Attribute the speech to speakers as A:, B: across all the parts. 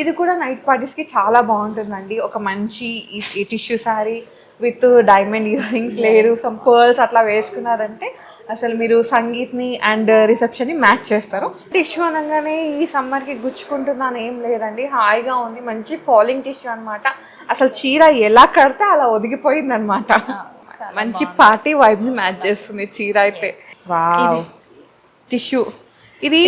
A: ఇది కూడా నైట్ పార్టీస్కి చాలా బాగుంటుందండి. ఒక మంచి ఈ tissue sari with diamond ear rings లేదు సమ్ పర్ల్స్ అట్లా వేసుకున్నారంటే అసలు మీరు సంగీత్ని అండ్ రిసెప్షన్ని మ్యాచ్ చేస్తారు. టిష్యూ అనగానే ఈ సమ్మర్కి గుచ్చుకుంటున్నాను ఏం లేదండి, హాయిగా ఉంది. మంచి ఫాలింగ్ టిష్యూ అనమాట. అసలు చీర ఎలా కడితే అలా ఒదిగిపోయింది అనమాట. మంచి పార్టీ వైబ్ని మ్యాచ్ చేస్తుంది చీర అయితే. Wow, tissue. ఇది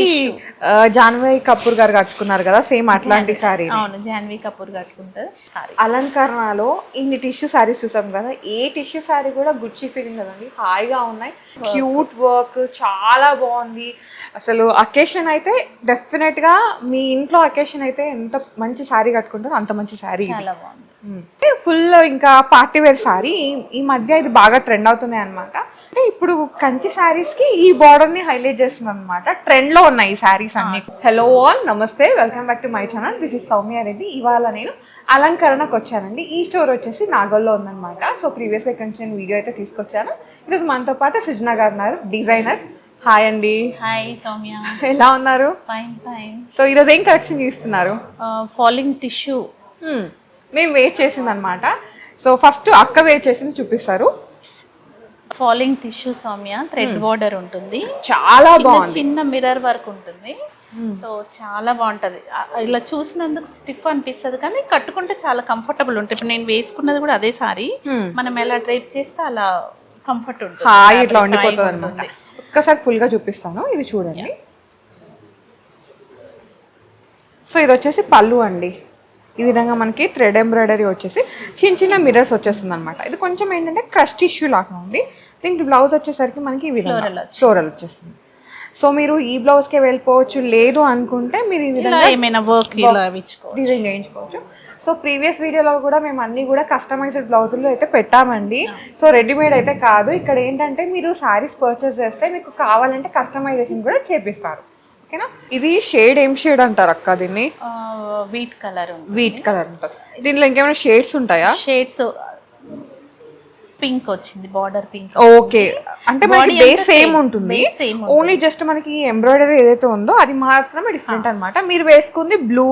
A: జాన్వీ కపూర్ గారు కట్టుకున్నారు కదా, సేమ్ అట్లాంటి సారీ.
B: అవును, జాన్వీ కపూర్ కట్టుకుంటారు.
A: అలంకరణలో ఇన్ని టిష్యూ సారీస్ చూసాం కదా, ఏ టిష్యూ సారీ కూడా గుచ్చి ఫీలింగ్ కదండి, హాయిగా ఉన్నాయి. క్యూట్ వర్క్ చాలా బాగుంది. అసలు అకేషన్ అయితే డెఫినెట్గా మీ ఇంట్లో అకేషన్ అయితే ఎంత మంచి శారీ కట్టుకుంటారో అంత మంచి శారీ.
B: చాలా బాగుంది.
A: ఫుల్ ఇంకా పార్టీ వేర్ శారీ. ఈ మధ్య ఇది బాగా ట్రెండ్ అవుతున్నాయి అనమాట. అంటే ఇప్పుడు కంచి శారీస్ కి ఈ బార్డర్ ని హైలైట్ చేస్తుంది అనమాట. ట్రెండ్ లో ఉన్నాయి ఈ శారీస్ అన్ని. హలో ఆల్, నమస్తే, welcome back to my channel. This is Soumya Reddy. ఇవాళ నేను అలంకరణకు వచ్చానండి. ఈ స్టోర్ వచ్చేసి నాగోల్లో ఉందన్నమాట. సో ప్రీవియస్ గా ఇక్కడ నుంచి నేను వీడియో అయితే తీసుకొచ్చాను. ఈరోజు మనతో పాటు సృజన గారు ఉన్నారు, డిజైనర్. హాయ్ అండి.
B: హాయ్ సౌమ్య,
A: ఎలా ఉన్నారు?
B: Fine fine.
A: సో ఈరోజు ఏం కలెక్షన్ చూస్తున్నారు?
B: ఫాలింగ్ టిష్యూ
A: మేము వేర్ చేసింది అనమాట. సో ఫస్ట్ అక్క వేర్ చేసింది చూపిస్తారు.
B: Falling tissue Soumya, thread border ఉంటుంది,
A: చాలా బాగుంది.
B: చిన్న మిర్రర్ వర్క్ ఉంటుంది. సో చాలా బాగుంటది. ఇలా చూసినందుకు స్టిఫ్ అనిపిస్తుంది కానీ కట్టుకుంటే చాలా కంఫర్టబుల్ ఉంటుంది. ఇప్పుడు నేను వేసుకున్నది కూడా అదే సారీ, మనం ఎలా డ్రైప్ చేస్తే అలా కంఫర్ట్ ఉంటుంది,
A: ఇట్లా ఉండిపోతుంది అనమాట. ఒక్కసారి ఫుల్ గా చూపిస్తాను, ఇది చూడండి. సో ఇది వచ్చేసి పళ్ళు అండి. ఈ విధంగా మనకి థ్రెడ్ ఎంబ్రాయిడరీ వచ్చేసి చిన్న చిన్న మిర్రర్స్ వచ్చేస్తుంది అనమాట. ఇది కొంచెం ఏంటంటే క్రష్ టిష్యూ లాగా ఉంది. దీనికి బ్లౌజ్ వచ్చేసరికి మనకి ఈ విధంగా ఫ్లోరల్ వచ్చేస్తుంది. సో మీరు ఈ బ్లౌజ్కే వెళ్ళిపోవచ్చు, లేదు అనుకుంటే మీరు ఈ విధంగా
B: ఏమైనా వర్క్
A: డిజైన్ చేయించుకోవచ్చు. సో ప్రీవియస్ వీడియోలో కూడా మేము అన్ని కూడా కస్టమైజ్డ్ బ్లౌజులు అయితే పెట్టామండి. సో రెడీమేడ్ అయితే కాదు. ఇక్కడ ఏంటంటే మీరు శారీస్ పర్చేస్ చేస్తే మీకు కావాలంటే కస్టమైజేషన్ కూడా చేపిస్తారు. ఓకేనా? ఇది షేడ్ ఏం షేడ్ అంటారు అక్క దీన్ని?
B: Wheat colour.
A: వీట్ కలర్ ఉంటుంది. దీనిలో ఇంకేమైనా షేడ్స్ ఉంటాయా?
B: షేడ్స్ పింక్ వచ్చింది, బార్డర్ పింక్.
A: ఓకే, అంటే మనకి బేస్ సేమ్ ఉంటుంది, ఓన్లీ జస్ట్ మనకి ఎంబ్రాయిడరీ ఏదైతే ఉందో అది మాత్రమే డిఫరెంట్ అనమాట. మీరు వేసుకుంది బ్లూ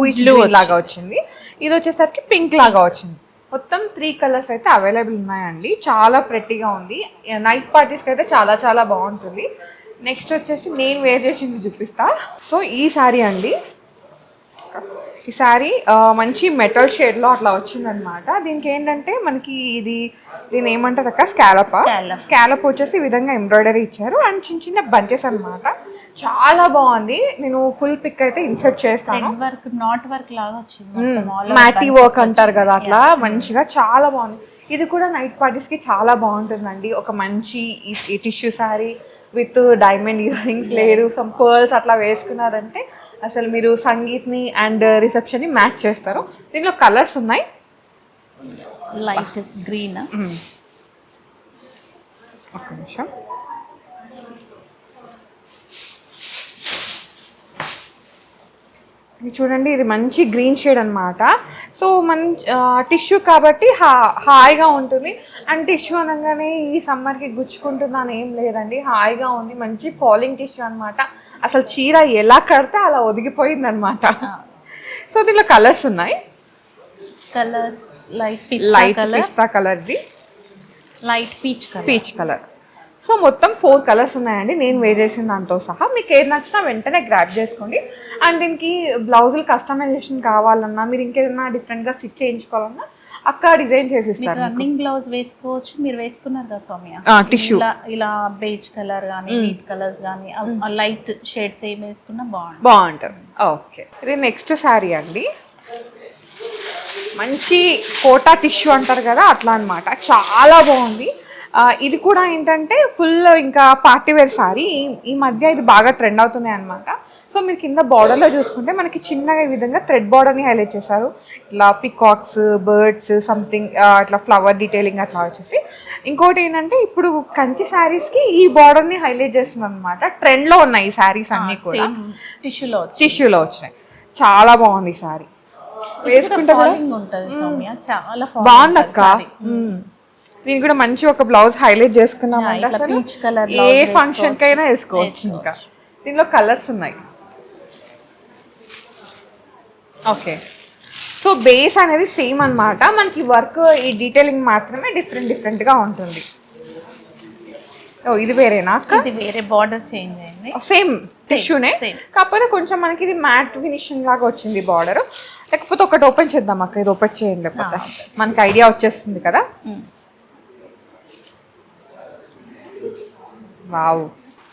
A: లాగా వచ్చింది, ఇది వచ్చేసరికి పింక్ లాగా వచ్చింది. మొత్తం 3 కలర్స్ అయితే అవైలబుల్ ఉన్నాయండి. చాలా ప్రెట్టీగా ఉంది. నైట్ పార్టీస్కి అయితే చాలా చాలా బాగుంటుంది. నెక్స్ట్ వచ్చేసి నేను వేర్ చేసింది చూపిస్తా. సో ఈ శారీ అండి, ఈ శారీ మంచి మెటల్ షేడ్లో అట్లా వచ్చిందనమాట. దీనికి ఏంటంటే మనకి దీని ఏమంటారు అక్క, స్కాలప్ వచ్చేసి ఈ విధంగా ఎంబ్రాయిడరీ ఇచ్చారు అండ్ చిన్న చిన్న బంచెస్ అనమాట. చాలా బాగుంది. నేను ఫుల్ పిక్ అయితే ఇన్సర్ట్ చేస్తాను.
B: నాట్ వర్క్ లాగా వచ్చింది,
A: మ్యాటీ వర్క్ అంటారు కదా, అట్లా మంచిగా చాలా బాగుంది. ఇది కూడా నైట్ పార్టీస్కి చాలా బాగుంటుందండి. ఒక మంచి ఈ tissue sari with diamond ear rings లేదు సమ్ పర్ల్స్ అట్లా వేసుకున్నారంటే అసలు మీరు సంగీత్ని అండ్ రిసెప్షన్ని మ్యాచ్ చేస్తారు. దీనిలో కలర్స్ ఉన్నాయి.
B: లైట్ గ్రీన్,
A: ఒక్క నిమిషం. ఇది చూడండి, ఇది మంచి గ్రీన్ షేడ్ అనమాట. సో మంచి టిష్యూ కాబట్టి హాయిగా ఉంటుంది. అండ్ టిష్యూ అనగానే ఈ సమ్మర్కి గుచ్చుకుంటున్నాను ఏం లేదండి, హాయిగా ఉంది. మంచి ఫాలింగ్ టిష్యూ అనమాట. అసలు చీర ఎలా కడితే అలా ఒదిగిపోయింది అనమాట. సో దీనిలో కలర్స్ ఉన్నాయి.
B: కలర్స్ లైట్
A: పిస్తా కలర్ది,
B: లైట్ పీచ్ కలర్.
A: సో మొత్తం 4 కలర్స్ ఉన్నాయండి నేను వేర్ చేసిన దాంతో సహా. మీకు ఏది నచ్చినా వెంటనే గ్రాప్ చేసుకోండి. అండ్ దీనికి బ్లౌజులు కస్టమైజేషన్ కావాలన్నా, మీరు ఇంకేదైనా డిఫరెంట్గా స్టిచ్ చేయించుకోవాలన్నా అక్క డిజైన్ చేసిస్తారు.
B: రన్నింగ్ బ్లౌజ్ వేసుకోవచ్చు. మీరు వేసుకున్నారు కదా సౌమ్య,
A: టిష్యూ
B: ఇలా బేజ్ కలర్ కానీ వీట్ కలర్స్ కానీ లైట్ షేడ్స్ ఏం వేసుకున్నా
A: బాగుంటుంది. ఓకే, ఇది నెక్స్ట్ శారీ అండి. మంచి కోటా టిష్యూ అంటారు కదా, అట్లా అనమాట. చాలా బాగుంది. ఇది కూడా ఏంటంటే ఫుల్ ఇంకా పార్టీ వేర్ శారీ. ఈ మధ్య ఇది బాగా ట్రెండ్ అవుతున్నాయి అనమాట. సో మీరు కింద బార్డర్లో చూసుకుంటే మనకి చిన్నగా ఈ విధంగా థ్రెడ్ బార్డర్ని హైలైట్ చేశారు. ఇట్లా పికాక్స్, బర్డ్స్, సంథింగ్ ఇట్లా ఫ్లవర్ డీటెయిలింగ్ అట్లా వచ్చేసి. ఇంకోటి ఏంటంటే ఇప్పుడు కంచి శారీస్కి ఈ బార్డర్ని హైలైట్ చేస్తుంది అనమాట. ట్రెండ్లో ఉన్నాయి ఈ శారీస్ అన్నీ కూడా, టిష్యూలో వచ్చినాయి. చాలా బాగుంది ఈ శారీ, వేసుకుంటే బాగుంది అక్క. దీనికి కూడా మంచి ఒక బ్లౌజ్ హైలైట్ చేసుకున్నాం, ఏ ఫంక్షన్ కైనా వేసుకోవచ్చు. ఇంకా దీనిలో కలర్స్ ఉన్నాయి. ఓకే, సో బేస్ అనేది సేమ్ అన్నమాట, మనకి వర్క్ ఈ డీటెయిలింగ్ మాత్రమే డిఫరెంట్గా ఉంటుంది. ఓ ఇది వేరేనా అక్క?
B: ఇది వేరే బార్డర్ చేంజ్ అయింది,
A: సేమ్ టిష్యూనే, కాకపోతే కొంచెం మనకి ఇది మ్యాట్ ఫినిషింగ్ లాగా వచ్చింది బార్డర్. లేకపోతే ఒకటి ఓపెన్ చేద్దాం అక్క, ఇది ఓపెన్ చేయండి, లేకపోతే మనకి ఐడియా వచ్చేస్తుంది కదా. వావ్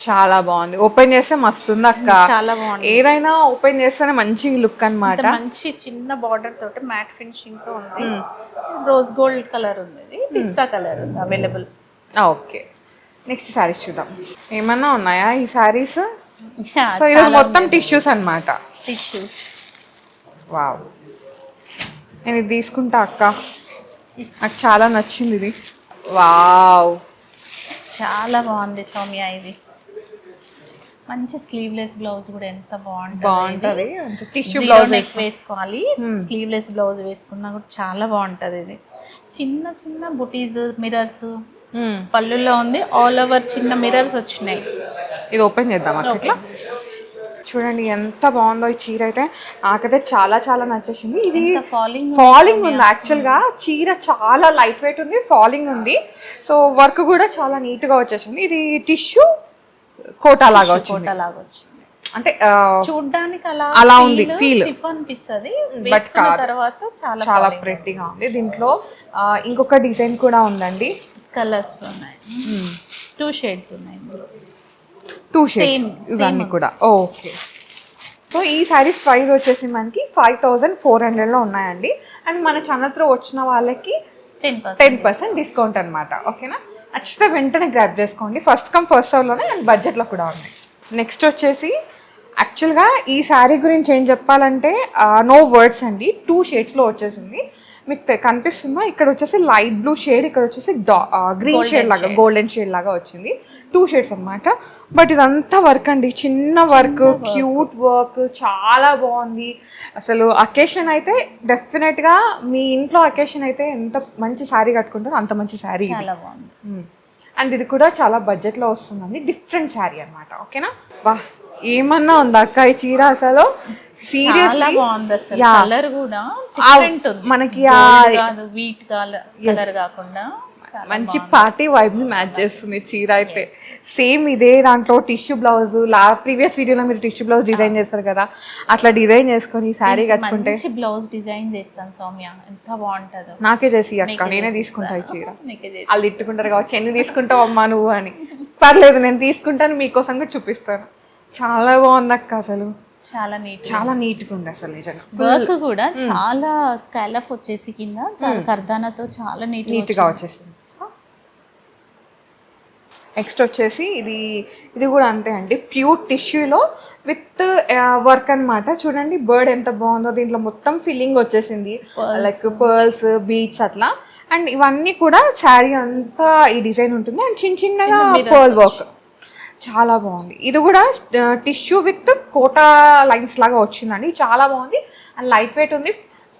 A: చాలా బాగుంది, ఓపెన్ చేస్తే మస్తుంది అక్క.
B: చాలా బాగుంది,
A: ఏదైనా ఓపెన్ చేస్తేనే మంచి లుక్ అన్నమాట.
B: మంచి చిన్న బార్డర్ తోటి మ్యాట్ ఫినిషింగ్ తో ఉంది. రోజ్ గోల్డ్ కలర్ ఉంది, పిస్తా కలర్ ఉంది అవైలబుల్.
A: ఓకే, నెక్స్ట్ శారీస్ చూద్దాం. ఏమన్నా ఉన్నాయా ఈ శారీస్? సో ఈరోజు మొత్తం టిష్యూస్ అన్నమాట.
B: టిష్యూస్.
A: వావ్, నేను ఇది తీసుకుంటా అక్క, నాకు చాలా నచ్చింది ఇది. వావ్
B: చాలా బాగుంది సౌమ్య. ఇది మంచి స్లీవ్లెస్ బ్లౌజ్ కూడా ఎంత బాగుంటుంది.
A: టిష్యూ బ్లౌజ్
B: వేసుకోవాలి, స్లీవ్లెస్ బ్లౌజ్ వేసుకున్నా కూడా చాలా బాగుంటది. ఇది చిన్న చిన్న బుటీస్ మిరర్స్ పళ్ళులో ఉంది, ఆల్ ఓవర్ చిన్న మిరర్స్ వచ్చినాయి.
A: ఇది ఓపెన్ చేద్దాం అక్క. చూడండి ఎంత బాగుందో ఈ చీర అయితే, నాకైతే చాలా చాలా నచ్చేసింది. ఇది ఫాలింగ్ ఉంది యాక్చువల్గా, చీర చాలా లైట్ వెయిట్ ఉంది, ఫాలింగ్ ఉంది. సో వర్క్ కూడా చాలా నీట్గా వచ్చేసింది. ఇది టిష్యూ కోటా లాగా వచ్చింది, అంటే
B: చూడడానికి
A: అలా ఉంది ఫీల్
B: అనిపిస్తుంది,
A: బట్
B: తర్వాత చాలా
A: చాలా ప్రెట్టీగా ఉంది. దీంట్లో ఇంకొక డిజైన్ కూడా ఉందండి,
B: కలర్స్ ఉన్నాయి, 2 షేడ్స్ ఉన్నాయి,
A: 2 షేడ్స్ ఇవన్నీ కూడా. ఓకే, సో ఈ శారీస్ ప్రైస్ వచ్చేసి మనకి 5400లో ఉన్నాయండి. అండ్ మన ఛానల్ త్రూ వచ్చిన వాళ్ళకి 10% డిస్కౌంట్ అనమాట. ఓకేనా, నచ్చితే వెంటనే గ్రాప్ చేసుకోండి, ఫస్ట్ కమ్ ఫస్ట్ సర్వ్లోనే అండ్ బడ్జెట్లో కూడా ఉంది. నెక్స్ట్ వచ్చేసి యాక్చువల్గా ఈ శారీ గురించి ఏం చెప్పాలంటే నో వర్డ్స్ అండి, 2 షేడ్స్లో వచ్చేసింది. మీకు కనిపిస్తుందా, ఇక్కడ వచ్చేసి లైట్ బ్లూ షేడ్, ఇక్కడ వచ్చేసి గ్రీన్ షేడ్ లాగా గోల్డెన్ షేడ్ లాగా వచ్చింది. 2 షేడ్స్ అనమాట. బట్ ఇదంతా వర్క్ అండి, చిన్న వర్క్, క్యూట్ వర్క్, చాలా బాగుంది అసలు. అకేషన్ అయితే డెఫినెట్గా మీ ఇంట్లో అకేషన్ అయితే ఎంత మంచి శారీ కట్టుకుంటారో అంత మంచి శారీ.
B: చాలా బాగుంది.
A: అండ్ ఇది కూడా చాలా బడ్జెట్లో వస్తుందండి, డిఫరెంట్ శారీ అనమాట. ఓకేనా, వా ఏమన్నా ఉందా అక్క ఈ చీర అసలు?
B: సీరియస్లీ బాగుంది అసలు, కలర్ కూడా
A: మనకి
B: వీట్ కలర్ కాకుండా
A: మంచి పార్టీ వైబ్ ని మ్యాచ్ చేస్తుంది చీర అయితే. సేమ్ ఇదే దాంట్లో టిష్యూ బ్లౌజ్, ప్రీవియస్ వీడియోలో మీరు టిష్యూ బ్లౌజ్ డిజైన్ చేస్తారు కదా, అట్లా డిజైన్ చేసుకొని శారీ కట్టుకుంటే
B: బ్లౌజ్ డిజైన్ చేస్తాను సౌమ్య, ఎంత బాగుంటుందో.
A: నాకే చేసి అక్క, నేనే తీసుకుంటా ఈ చీర. వాళ్ళు ఇట్టుకుంటారు కావచ్చు, ఎన్ని తీసుకుంటావు అమ్మా నువ్వు అని. పర్లేదు నేను తీసుకుంటాను, మీకోసం కూడా చూపిస్తాను. చాలా బాగుంది అక్క అసలు, చాలా నీట్గా ఉంది అసలు నిజంగా.
B: వర్క్ కూడా చాలా స్కాలప్ వచ్చేసి కింద చాలా కర్దానాతో చాలా నీట్గా
A: వచ్చేసింది. నెక్స్ట్ వచ్చేసి ఇది కూడా అంతే అండి, ప్యూర్ టిష్యూలో విత్ వర్క్ అన్నమాట. చూడండి బర్డ్ ఎంత బాగుందో, దీంట్లో మొత్తం ఫిల్లింగ్ వచ్చేసింది, లైక్ పర్ల్స్, బీడ్స్ అట్లా. అండ్ ఇవన్నీ కూడా శారీ అంతా ఈ డిజైన్ ఉంటుంది, అండ్ చిన్న చిన్నగా పర్ల్ వర్క్, చాలా బాగుంది. ఇది కూడా టిష్యూ విత్ కోటా లైన్స్ లాగా వచ్చిందండి, చాలా బాగుంది. అండ్ లైట్ వెయిట్ ఉంది,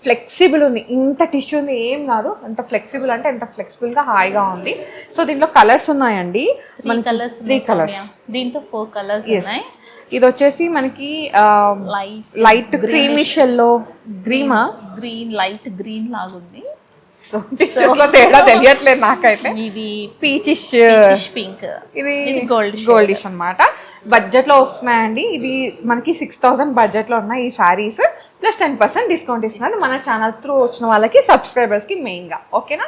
A: ఫ్లెక్సిబుల్ ఉంది. ఇంత టిష్యూ ఉంది ఏం కాదు, ఎంత ఫ్లెక్సిబుల్ అంటే ఎంత ఫ్లెక్సిబుల్గా హాయిగా ఉంది. సో దీంట్లో కలర్స్ ఉన్నాయండి,
B: 3 కలర్స్, దీంతో 4 కలర్స్ ఉన్నాయి.
A: ఇది వచ్చేసి మనకి light creamish yellow, green
B: light green లాగుంది.
A: తేడా తెలియట్లేదు నాకైతే.
B: ఇది
A: పీచిష్
B: పింక్,
A: ఇది గోల్డిష్ అనమాట. బడ్జెట్ లో వస్తున్నాయండి. ఇది మనకి 6000 బడ్జెట్ లో ఉన్నాయి ఈ సారీస్, ప్లస్ 10% డిస్కౌంట్ ఇస్తున్నారు మన ఛానల్ త్రూ వచ్చిన వాళ్ళకి, సబ్స్క్రైబర్స్ కి మెయిన్ గా. ఓకేనా,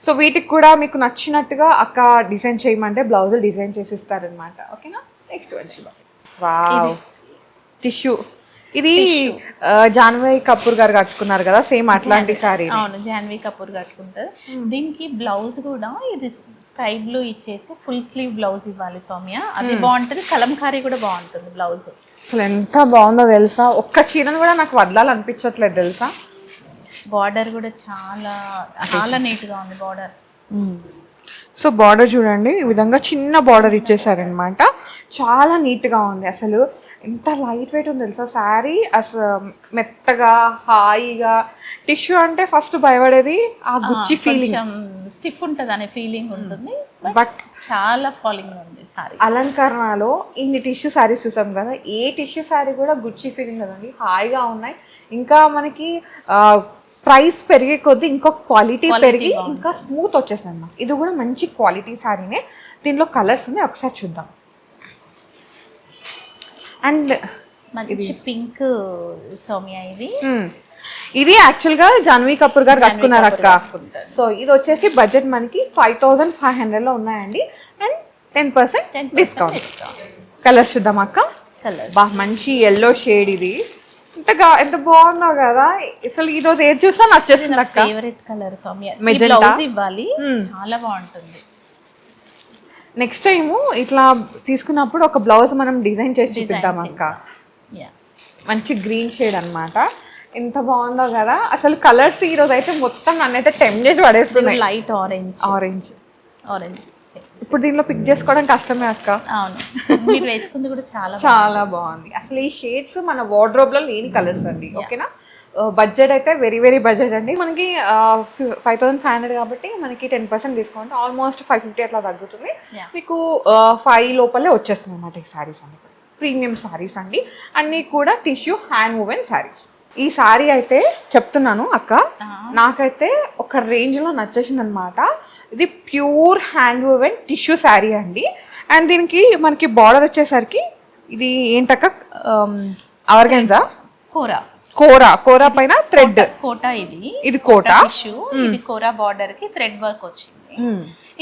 A: సో వీటికి కూడా మీకు నచ్చినట్టుగా అక్క డిజైన్ చేయమంటే బ్లౌజులు డిజైన్ చేసి ఇస్తారనమాట. ఓకేనా, నెక్స్ట్ వచ్చి వావ్ టిష్యూ, ఇది జాన్వీ కపూర్ గారు కట్టుకున్నారు కదా, సేమ్ అట్లాంటి సారీ.
B: అవును, జాన్వీ కపూర్ కట్టుకుంటారు. దీనికి బ్లౌజ్ కూడా ఇది స్కై బ్లూ ఇచ్చేసి ఫుల్ స్లీవ్ బ్లౌజ్ ఇవ్వాలి సౌమ్య, అది బాగుంటుంది. కలంకారీ కూడా బాగుంటుంది బ్లౌజ్.
A: అసలు ఎంత బాగుందో తెలుసా, ఒక్క చీరను కూడా నాకు వదలాలనిపించట్లేదు తెలుసా.
B: బార్డర్ కూడా చాలా చాలా నీట్గా ఉంది బార్డర్.
A: సో బార్డర్ చూడండి, ఈ విధంగా చిన్న బార్డర్ ఇచ్చేసారనమాట, చాలా నీట్గా ఉంది అసలు. ఎంత లైట్ వెయిట్ ఉంది తెలుసా శారీ, అసలు మెత్తగా హాయిగా. టిష్యూ అంటే ఫస్ట్ భయపడేది ఆ గుచ్చి ఫీలింగ్,
B: స్టిఫ్ ఉంటుంది అనే ఫీలింగ్ ఉంటుంది,
A: బట్
B: చాలా ఫాలింగ్ ఉంది సారీ.
A: అలంకరణలో ఇన్ని టిష్యూ శారీస్ చూసాం కదా, ఏ టిష్యూ శారీ కూడా గుచ్చి ఫీలింగ్ కదండి, హాయిగా ఉన్నాయి. ఇంకా మనకి ప్రైస్ పెరిగే కొద్దీ ఇంకా క్వాలిటీ పెరిగి ఇంకా స్మూత్ వచ్చేస్తుంది అన్నమాట. ఇది కూడా మంచి క్వాలిటీ శారీనే. దీనిలో కలర్స్ ఉన్నాయి, ఒకసారి చూద్దాం. అండ్
B: మంచి పింక్ సౌమ్య
A: ఇది యాక్చువల్గా జాన్వీ కపూర్ గారు కట్టుకున్నారు అక్క. సో ఇది వచ్చేసి బడ్జెట్ మనకి 5500లో ఉన్నాయండి, అండ్ 10% డిస్కౌంట్. కలర్స్ చూద్దాం అక్క.
B: కలర్స్
A: బా మంచి ఎల్లో షేడ్, ఇది ఎంత బాగున్నావు కదా. అసలు ఈ రోజు ఏది చూసినా నచ్చేస్తుంది అక్క.
B: ఫేవరెట్ కలర్ సౌమ్య,
A: మెజెంటా
B: ఇవ్వాలి, చాలా బాగుంటుంది.
A: నెక్స్ట్ టైము ఇట్లా తీసుకున్నప్పుడు ఒక బ్లౌజ్ మనం డిజైన్ చేసి చూపిద్దాం అక్క. మంచి గ్రీన్ షేడ్ అన్నమాట, ఎంత బాగుందో కదా. అసలు కలర్స్ ఈ రోజు అయితే మొత్తం నన్నైతే టెంప్ట్ చేసి పడేస్తున్నాయి.
B: లైట్ ఆరెంజ్
A: ఇప్పుడు దీనిలో పిక్ చేసుకోవడం కష్టమే అక్క.
B: అవును, మీరు వేసుకుంది కూడా
A: చాలా బాగుంది. అసలు ఈ షేడ్స్ మన వార్డ్రోబ్ లో లేని కలర్స్ అండి. ఓకేనా, బడ్జెట్ అయితే వెరీ వెరీ బడ్జెట్ అండి. మనకి 5500 కాబట్టి మనకి 10% డిస్కౌంట్, ఆల్మోస్ట్ 550 అట్లా తగ్గుతుంది. మీకు 5 లోపలే వచ్చేస్తుంది అన్నమాట ఈ శారీస్ అన్ని. ప్రీమియం శారీస్ అండి, అన్నీ కూడా టిష్యూ హ్యాండ్ మూవెన్ శారీస్. ఈ శారీ అయితే చెప్తున్నాను అక్క, నాకైతే ఒక రేంజ్లో నచ్చేసింది అనమాట. ఇది ప్యూర్ హ్యాండ్ మూవెన్ టిష్యూ శారీ అండి. అండ్ దీనికి మనకి బార్డర్ వచ్చేసరికి ఇది ఏంటక్క, ఆర్గాన్జా కోరా పైన థ్రెడ్
B: కోటా,
A: ఇది కోటా
B: టిష్యూ, ఇది కోరా బార్డర్ కి థ్రెడ్ వర్క్ వచ్చింది.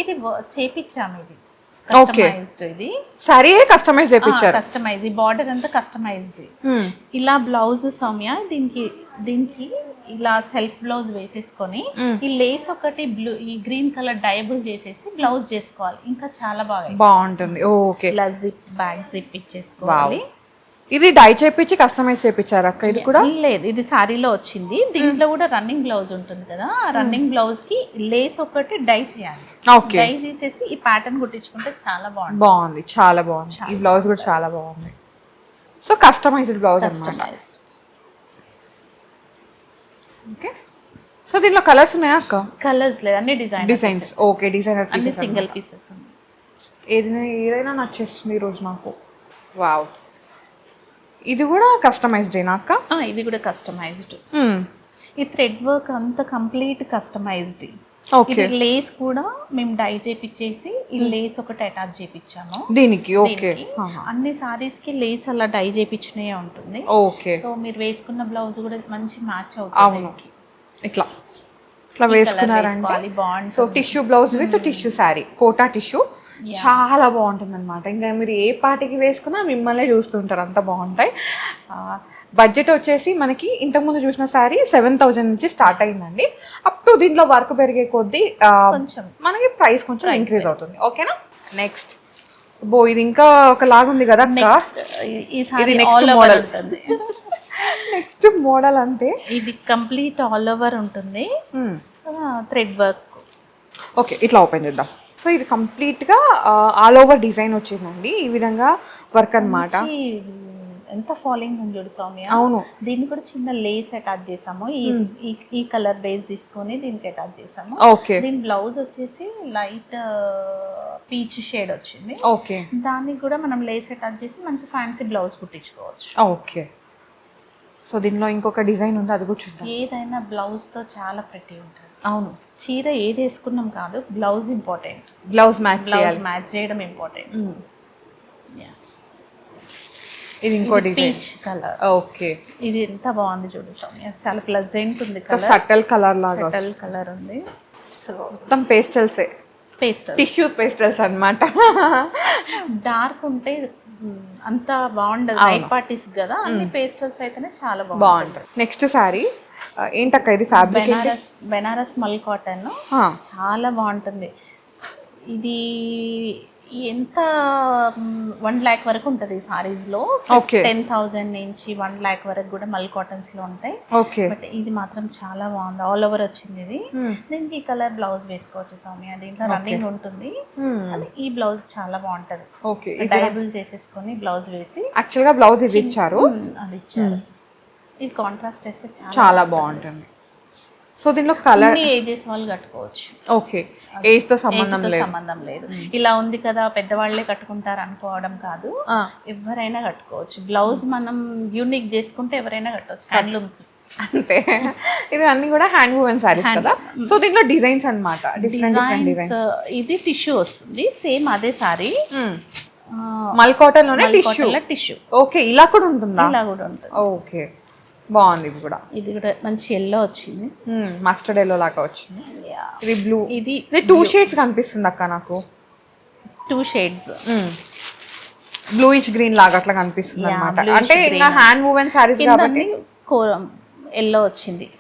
B: ఇది చేపించాము, ఇది కస్టమైజ్డ్. ఇది
A: సారీ కస్టమైజ్ చేయించారు,
B: కస్టమైజ్. ఈ బార్డర్ అంతా కస్టమైజ్డ్. ఇలా బ్లౌజ్ సౌమ్య, దీనికి ఇలా సెల్ఫ్ బ్లౌజ్ వేసేసుకొని ఈ లేస్ ఒకటి బ్లూ ఈ గ్రీన్ కలర్ డైబుల్ చేసేసి బ్లౌజ్ చేసుకోవాలి, ఇంకా చాలా
A: బాగుంటుంది. ఓకే,
B: ఇలా జిప్ బ్యాక్ జిప్ ఇచ్చేసుకోవాలి.
A: ఇది డై చేపించి కస్టమైజ్ చేపించారు అక్క. ఇది కూడా
B: లేదు, ఇది సారీలో వచ్చింది. దీంట్లో కూడా రన్నింగ్ బ్లౌజ్ ఉంటుంది కదా, ఆ రన్నింగ్ బ్లౌజ్ కి లేస్ ఒకటి డై చేయాలి. డై చేసేసి ఈ ప్యాటర్న్ కుట్టించుకుంటే చాలా
A: బాగుంది, చాలా బాగుంది. ఈ బ్లౌజ్ కూడా చాలా బాగుంది. So customised blouse,
B: customised.
A: Okay, so దీంట్లో కలర్స్ ఉన్నాయా అక్క?
B: కలర్స్ లేదు, అన్ని డిజైన్స్.
A: ఓకే, డిజైనర్
B: అన్ని సింగిల్ పీసెస్.
A: ఏదైనా నచ్చేస్తుంది ఈరోజు నాకు. వావ్, ఇది కూడా కస్టమైజ్డ్ అక్క?
B: ఇది కూడా కస్టమైజ్డ్. ఈ థ్రెడ్ వర్క్ అంతా కంప్లీట్ కస్టమైజ్డ్.
A: ఓకే,
B: లేస్ కూడా మేము డై చేపించేసి ఈ లేస్ ఒకటి అటాచ్ చేపించాము
A: దీనికి. ఓకే,
B: అన్ని సారీస్ కి లేస్ అలా డై చేపించినే ఉంటుంది.
A: ఓకే,
B: సో మీరు వేసుకున్న బ్లౌజ్ కూడా మంచి మ్యాచ్ అవుతుంది.
A: ఇట్లా వేసుకున్నారంటే బాగుంటుంది. So tissue blouse with tissue sari, Kota tissue, చాలా బాగుంటుంది అనమాట. ఇంకా మీరు ఏ పార్టీకి వేసుకున్నా మిమ్మల్ని చూస్తుంటారు, అంత బాగుంటాయి. బడ్జెట్ వచ్చేసి మనకి ఇంతకుముందు చూసిన శారీ 7000 నుంచి స్టార్ట్ అయిందండి. అప్ టు దీంట్లో వర్క్ పెరిగే కొద్దీ మనకి ప్రైస్ కొంచెం ఇంక్రీజ్ అవుతుంది. ఓకేనా, నెక్స్ట్ ఇది ఇంకా ఒక లాగా ఉంది కదా, ఇది నెక్స్ట్ మోడల్. నెక్స్ట్ మోడల్ అంటే
B: ఇది కంప్లీట్ ఆల్ ఓవర్ ఉంటుంది, థ్రెడ్ వర్క్.
A: ఓకే, ఇట్లా ఓపెన్ చేద్దాం. సో ఇది కంప్లీట్గా ఆల్ ఓవర్ డిజైన్ వచ్చిందండి, ఈ విధంగా వర్క్ అన్నమాట.
B: ఎంత ఫాలింగ్ ఉంది చూడు సౌమ్య.
A: అవును,
B: దీన్ని కూడా చిన్న లేస్ అటాచ్ చేసాము. ఈ కలర్ బేస్ తీసుకొని దీనికి అటాచ్ చేసాము.
A: ఓకే,
B: దీని బ్లౌజ్ వచ్చేసి లైట్ పీచ్ షేడ్ వచ్చింది.
A: ఓకే,
B: దానికి కూడా మనం లేస్ అటాచ్ చేసి మంచి ఫ్యాన్సీ బ్లౌజ్ కుట్టించుకోవచ్చు.
A: ఓకే, సో దీనిలో ఇంకొక డిజైన్ ఉంది, అది కూడా చూద్దాం.
B: ఏదైనా బ్లౌజ్ తో చాలా ప్రెటీ ఉంటుంది.
A: అవును,
B: చీర ఏది వేసుకున్నాం కాదు, బ్లౌజ్ ఇంపార్టెంట్.
A: బ్లౌజ్ మ్యాచ్
B: చేయడం ఇంపార్టెంట్.
A: ఇది ఇంకో డిజైన్
B: కలర్.
A: ఓకే,
B: ఇది ఎంత బాగుంది చూడు సౌమ్య, చాలా ప్లెజెంట్ ఉంది కలర్.
A: సటల్ కలర్ లాగా,
B: సటల్ కలర్ ఉంది. సో
A: మొత్తం పేస్టల్సే, టిష్యూ పేస్టల్స్ అన్నమాట.
B: డార్క్ ఉంటే అంత బాగుండదు, నైట్ పార్టీస్ కదా, అన్ని పేస్టల్స్ అయితేనే చాలా బాగుంటుంది.
A: నెక్స్ట్ సారీ ఏంటక్క, ఇది ఫ్యాబ్రిక్
B: బెనారస్ మల్ కాటన్, చాలా బాగుంటుంది. ఇది ఎంత 1 lakh వరకు ఉంటుంది ఈ సారీస్లో.
A: Okay.
B: 10,000 నుంచి 1 lakh వరకు కూడా మల్ కాటన్స్లో ఉంటాయి.
A: ఓకే.
B: బట్ ఇది మాత్రం చాలా బాగుంది, ఆల్ ఓవర్ వచ్చింది ఇది. దీనికి ఈ కలర్ బ్లౌజ్ వేసుకోవచ్చు సౌమ్య, దీంట్లో రన్నింగ్ ఉంటుంది. అది ఈ బ్లౌజ్ చాలా బాగుంటది.
A: ఓకే.
B: డైబుల్ చేసేసుకొని బ్లౌజ్ వేసి
A: యాక్చువల్గా బ్లౌజ్ ఇది ఇచ్చారు,
B: అది ఇచ్చారు. ఇది కాంట్రాస్ట్ వేస్తే
A: చాలా బాగుంటుంది. సో దీనిలో కలర్
B: అన్ని ఏజెస్ వాళ్ళు కట్టుకోవచ్చు.
A: ఓకే, ఏజ్ తో సంబంధం లేదు.
B: సంబంధం లేదు. ఇలా ఉంది కదా పెద్దవాళ్లే కట్టుకుంటారు అనుకోవడం కాదు, ఎవరైనా కట్టుకోవచ్చు. బ్లౌజ్ మనం యూనిక్ చేసుకుంటే ఎవరైనా కట్టవచ్చు. హ్యాండ్లూమ్స్
A: అంతే. ఇది అన్ని కూడా హ్యాండ్ వూవెన్ సారీస్ కదా. సో దీంట్లో డిజైన్స్ అన్నమాట, డిజైన్స్.
B: ఇది టిష్యూ వస్తుంది, సేమ్ అదే సారీ
A: మల్ కాటన్ లోనే
B: టిష్యూ.
A: ఓకే, ఇలా కూడా ఉంటుందా?
B: ఇలా కూడా ఉంటుంది.
A: ఓకే, బాగుంది. ఇది కూడా
B: మంచి ఎల్లో వచ్చింది,
A: మస్టర్డ్ ఎల్లో లాగా వచ్చింది. ఇది బ్లూ,
B: ఇది
A: 2 షేడ్స్ కనిపిస్తుంది అక్క నాకు.
B: 2 షేడ్స్
A: బ్లూయిష్ గ్రీన్ లాగా అట్లా కనిపిస్తుంది అన్నమాట. అంటే ఇంకా హ్యాండ్ వూవెన్ సారీస్ కాబట్టి
B: ఎల్లో వచ్చింది.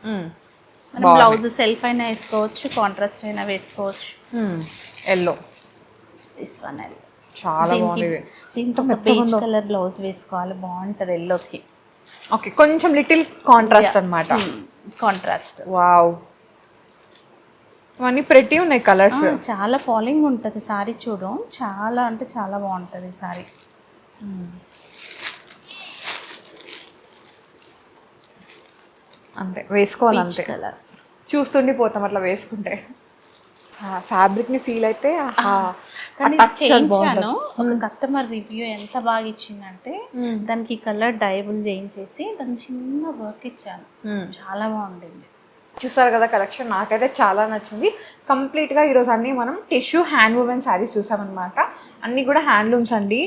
B: బ్లౌజ్ సెల్ఫ్ అయినా వేసుకోవచ్చు, కాంట్రాస్ట్ అయినా వేసుకోవచ్చు.
A: ఎల్లో,
B: దిస్ వన్ ఎల్లో
A: చాలా బాగుంది.
B: దీంతో బేజ్ కలర్ బ్లౌజ్ వేసుకోవాలి, బాగుంటది ఎల్లోకి.
A: ఓకే, కొంచెం లిటిల్ కాంట్రాస్ట్ అన్నమాట.
B: కాంట్రాస్ట్.
A: వావ్, ఇవన్నీ ప్రెటీ ఉన్నాయి కలర్స్.
B: చాలా ఫాలింగ్ ఉంటుంది సారీ, చూడు చాలా అంటే చాలా బాగుంటుంది సారీ.
A: అంతే వేసుకోవాలి, అంతే
B: కలర్
A: చూస్తుండి పోతాం అట్లా వేసుకుంటే. ఫ్యాబ్రిక్ ని ఫీల్ అయితే
B: కానీ చేయించాను. ఒక కస్టమర్ రివ్యూ ఎంత బాగా ఇచ్చిందంటే దానికి కలర్ డైబుల్ చేయించేసి దాని చిన్న వర్క్ ఇచ్చాను, చాలా బాగుండింది.
A: చూసారు కదా కలెక్షన్, నాకైతే చాలా నచ్చింది. కంప్లీట్గా ఈరోజు అన్నీ మనం టిష్యూ హ్యాండ్ వూవెన్ శారీస్ చూసామన్నమాట. అన్నీ కూడా హ్యాండ్లూమ్స్ అండి.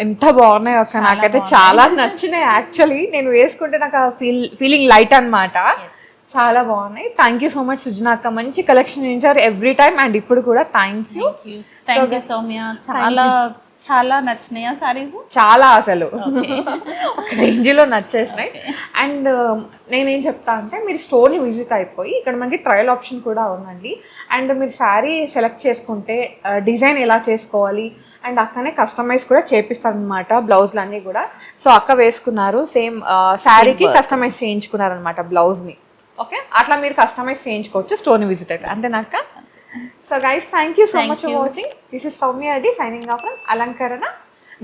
A: ఎంత బాగున్నాయి అక్క, నాకైతే చాలా నచ్చినాయి. యాక్చువల్లీ నేను వేసుకుంటే నాకు ఫీలింగ్ లైట్ అన్నమాట. చాలా బాగున్నాయి. Thank you so much Sujana అక్క, మంచి కలెక్షన్ ఇచ్చారు ఎవ్రీ టైమ్. అండ్ ఇప్పుడు కూడా థ్యాంక్ యూ
B: సౌమ్య. చాలా చాలా నచ్చినాయి ఆ సారీస్,
A: చాలా అసలు ఒక రేంజ్లో నచ్చేసినాయి. అండ్ నేనేం చెప్తా అంటే మీరు స్టోర్ని విజిట్ అయిపోయి ఇక్కడ మనకి ట్రయల్ ఆప్షన్ కూడా ఉందండి. అండ్ మీరు శారీ సెలెక్ట్ చేసుకుంటే డిజైన్ ఎలా చేసుకోవాలి అండ్ అక్కనే కస్టమైజ్ కూడా చేపిస్తారు అనమాట, బ్లౌజ్లు అన్నీ కూడా. సో అక్క వేసుకున్నారు, సేమ్ శారీకి కస్టమైజ్ చేయించుకున్నారు అనమాట బ్లౌజ్ని. ఓకే, అట్లా మీరు కస్టమైజ్ చేయించుకోవచ్చు స్టోర్ని విజిట్ అయితే, అంతేనాక. So guys, thank you so much for watching. This is Soumya Reddy signing off from Alankarana,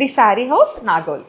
A: the saree house, నాగోలి.